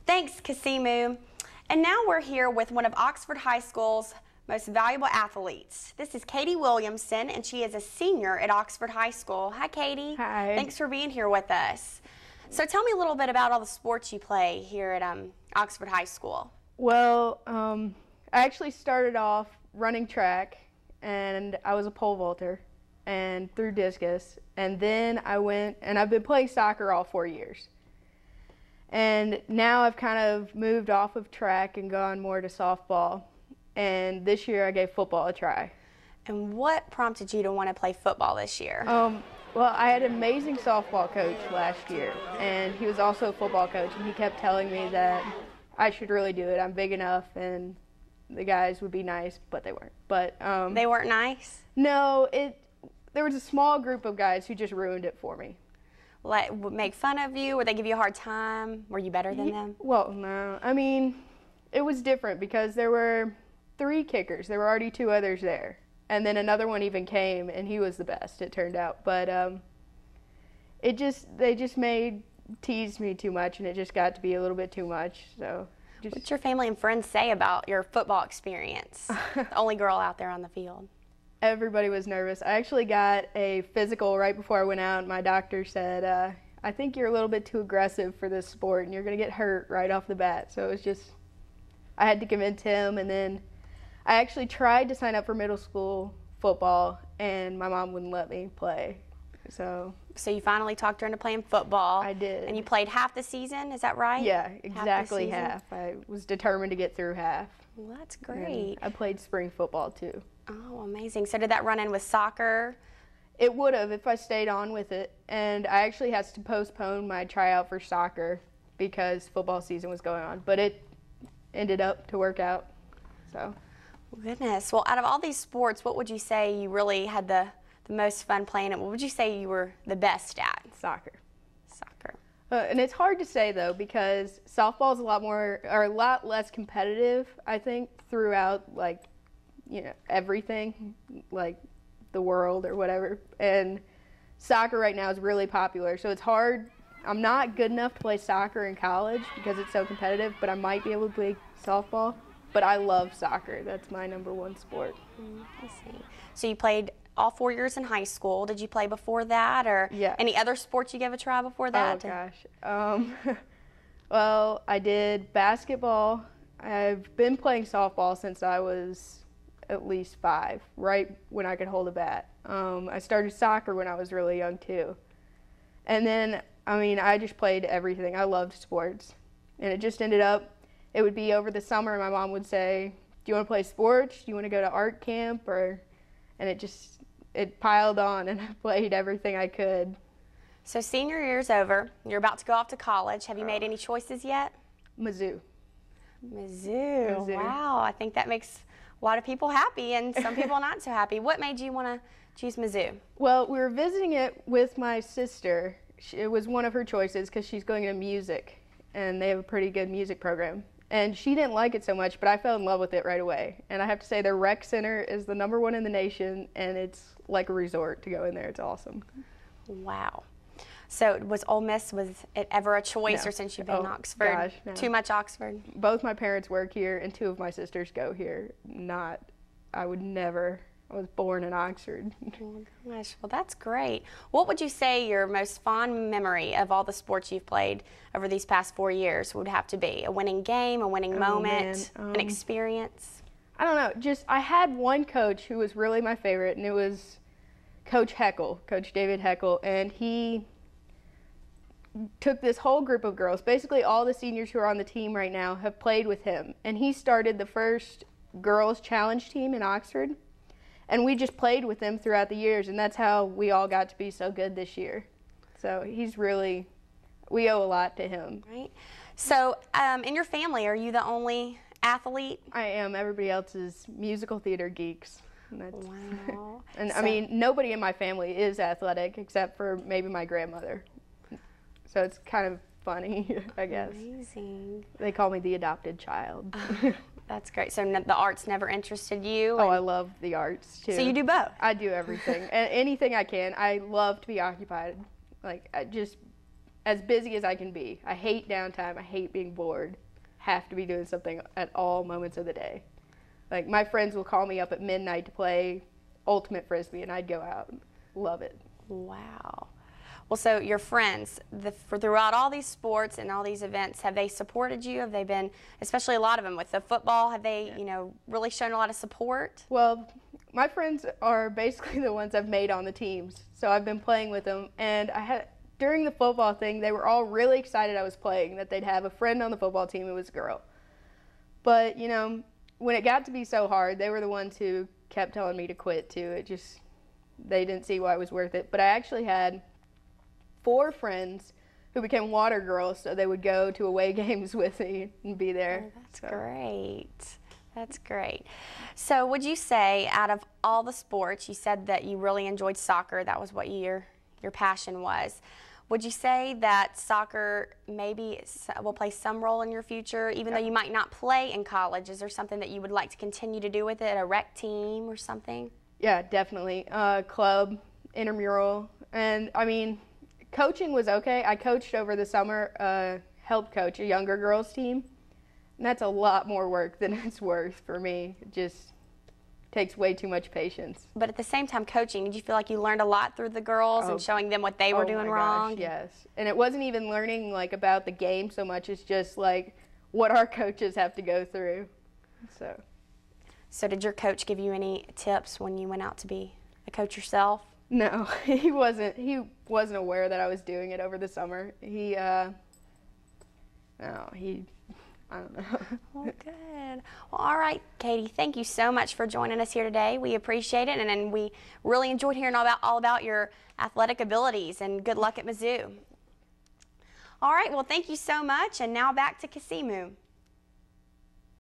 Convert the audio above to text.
Thanks, Kasimu. And now we're here with one of Oxford High School's most valuable athletes. This is Katie Williamson, and she is a senior at Oxford High School. Hi, Katie. Hi. Thanks for being here with us. So tell me a little bit about all the sports you play here at Oxford High School. Well, I actually started off running track, and I was a pole vaulter and threw discus. And then I went, and I've been playing soccer all 4 years. And now I've kind of moved off of track and gone more to softball. And this year I gave football a try. And what prompted you to want to play football this year? Well, I had an amazing softball coach last year, and he was also a football coach, and he kept telling me that I should really do it. I'm big enough, and the guys would be nice, but they weren't. But they weren't nice? No, there was a small group of guys who just ruined it for me. Like, would make fun of you? Would they give you a hard time? Were you better than them? Well, no. I mean, it was different because there were 3 kickers. There were already 2 others there. And then another one even came, and he was the best, it turned out. But they just teased me too much, and it just got to be a little bit too much. So, what's your family and friends say about your football experience? The only girl out there on the field. Everybody was nervous. I actually got a physical right before I went out. My doctor said, I think you're a little bit too aggressive for this sport, and you're going to get hurt right off the bat. So it was just, I had to convince him, and then I actually tried to sign up for middle school football, and my mom wouldn't let me play. So you finally talked her into playing football. I did. And you played half the season, is that right? Yeah, exactly half. I was determined to get through half. Well, that's great. And I played spring football too. Oh, amazing. So did that run in with soccer? It would have if I stayed on with it. And I actually had to postpone my tryout for soccer because football season was going on. But it ended up to work out. So. Goodness. Well, out of all these sports, what would you say you really had the most fun playing at? What would you say you were the best at? Soccer. Soccer. And it's hard to say, though, because softball is a lot less competitive, I think, throughout, like, everything, like the world or whatever. And soccer right now is really popular, so it's hard. I'm not good enough to play soccer in college because it's so competitive, but I might be able to play softball. But I love soccer. That's my #1 sport. I see. So you played all 4 years in high school. Did you play before that, or any other sports you gave a try before that? Oh, gosh. Well, I did basketball. I've been playing softball since I was at least 5, right when I could hold a bat. I started soccer when I was really young, too. And then, I just played everything. I loved sports. And it just ended up, it would be over the summer, my mom would say, do you want to play sports? Do you want to go to art camp? And it piled on, and I played everything I could. So senior year's over. You're about to go off to college. Have you made any choices yet? Mizzou. Mizzou. Wow. I think that makes a lot of people happy and some people not so happy. What made you want to choose Mizzou? Well, we were visiting it with my sister. It was one of her choices because she's going into music, and they have a pretty good music program. And she didn't like it so much, but I fell in love with it right away. And I have to say their rec center is the #1 in the nation, and it's like a resort to go in there. It's awesome. Wow. So was Ole Miss, was it ever a choice, No. or since you've been in Oxford? Gosh, no. Too much Oxford? Both my parents work here, and 2 of my sisters go here. I was born in Oxford. Oh, gosh. Well, that's great. What would you say your most fond memory of all the sports you've played over these past 4 years would have to be? A winning game, a winning moment, an experience? I don't know. I had one coach who was really my favorite, and it was Coach Heckle, Coach David Heckle, and he took this whole group of girls. Basically, all the seniors who are on the team right now have played with him, and he started the first girls challenge team in Oxford. And we just played with them throughout the years, and that's how we all got to be so good this year. So we owe a lot to him. Right. So in your family, are you the only athlete? I am. Everybody else is musical theater geeks. Wow. And nobody in my family is athletic except for maybe my grandmother. So it's kind of funny, I guess. Amazing. They call me the adopted child. That's great. So the arts never interested you? Oh, I love the arts, too. So you do both? I do everything. And anything I can. I love to be occupied. Like, as busy as I can be. I hate downtime. I hate being bored. Have to be doing something at all moments of the day. Like, my friends will call me up at midnight to play ultimate frisbee, and I'd go out. Love it. Wow. Well, so your friends, throughout all these sports and all these events, have they supported you? Have they been, especially a lot of them with the football, have they, you know, really shown a lot of support? Well, my friends are basically the ones I've made on the teams, so I've been playing with them, and during the football thing, they were all really excited I was playing, that they'd have a friend on the football team who was a girl. But, you know, when it got to be so hard, they were the ones who kept telling me to quit too. They didn't see why it was worth it. But I actually had 4 friends who became water girls, so they would go to away games with me and be there. Oh, that's great. That's great. So would you say, out of all the sports, you said that you really enjoyed soccer, that was what your passion was. Would you say that soccer maybe will play some role in your future, even though you might not play in college? Is there something that you would like to continue to do with it, a rec team or something? Yeah, definitely. Club, intramural, and I mean, coaching was okay. I coached over the summer, helped coach a younger girls team, and that's a lot more work than it's worth for me. It just takes way too much patience. But at the same time, coaching, did you feel like you learned a lot through the girls and showing them what they were doing wrong? Gosh, yes. And it wasn't even learning like about the game so much as just like what our coaches have to go through. So did your coach give you any tips when you went out to be a coach yourself? No, he wasn't aware that I was doing it over the summer. I don't know. Well, good. Well, all right, Katie, thank you so much for joining us here today. We appreciate it, and we really enjoyed hearing all about your athletic abilities, and good luck at Mizzou. All right, well, thank you so much, and now back to Kasimu.